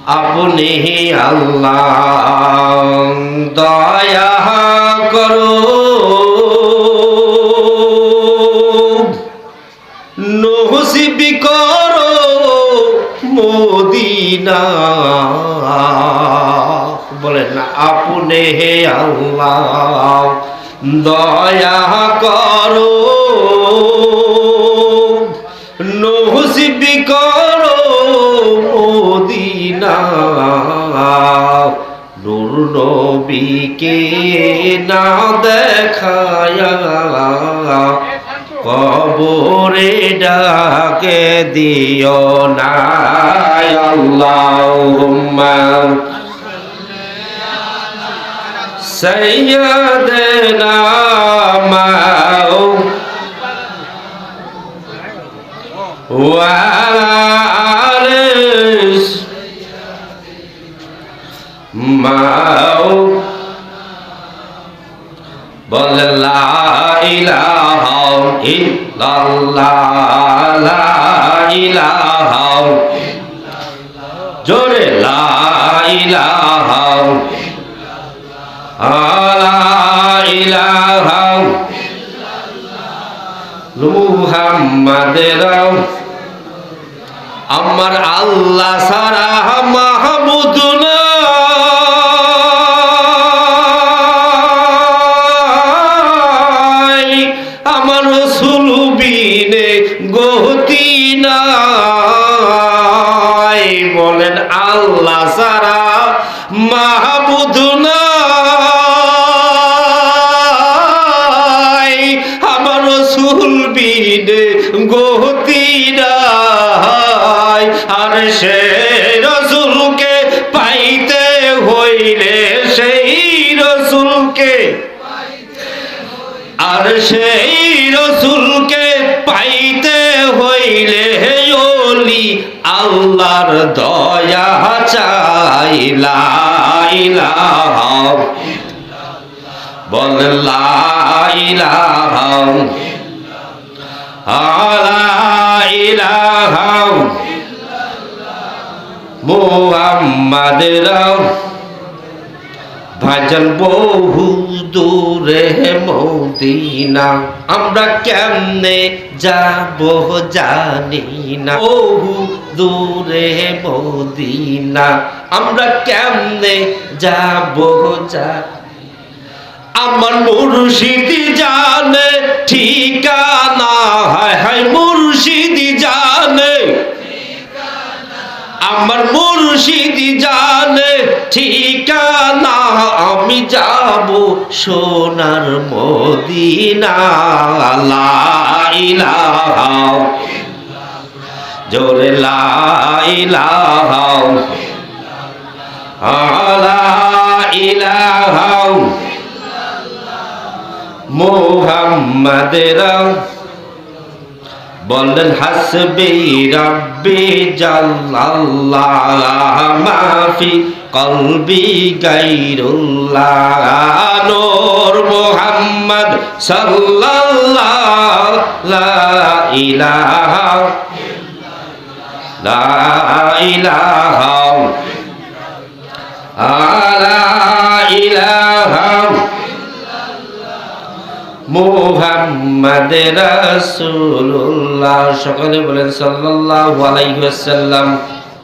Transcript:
আপনি আল্লাহ দয়া করো নসিব করো মদিনা বলেন না আপনি আল্লাহ দয়া করো নসিব করো মদিনা নূর নবীকে না দেখায়া কবরে ডাকে দিও না আল্লাহুম্মা সাইয়্যিদানা ওয়া আলিস মাও বল লা ইলাহা ইল্লাল্লাহ লা ইলাহা জোরে লা ইলাহা লা ইলাহা মুহাম্মাদের আমার আল্লাহ সারা মাহবুদ নাই আমার রাসূল বিনে গতি নাই বলেন আল্লাহ সারা মাহবুদ নাই আমার রাসূল বিনে গতি নাই আর সে রাসূলকে পাইতে হইলে সেই রাসূলকে আর সেই রাসূলকে পাইতে হইলে ওলি আল্লাহর দয়া চাই লা ইলাহা বল লা ইলাহা লা ইলাহা মুহাম্মাদের ভাজন বহু দূরে মদিনা আমরা কেমনে যাব জানি না বহু দূরে মদিনা আমরা কেমনে যাব আমার মুর্শিদ জানে ঠিকানা হায় হায় মুর্শিদ জানে আমার মুর্শিদ জানে ঠিকানা আমি যাব সোনার মদিনা লা ইলাহা জোরে লা ইলাহা লা ইলাহা মুহাম্মাদের বলেন হাসবি রাব্বি জাল্লাল্লাহ মাফি কলবি গায়রুল্লাহ নূর মুহাম্মদ সাল্লাল্লাহ লা ইলাহা লা ইলাহা লা ইলাহা মুহাম্মাদ রাসূলুল্লাহ সকলে বলেন সাল্লাল্লাহু আলাইহি ওয়াসাল্লাম।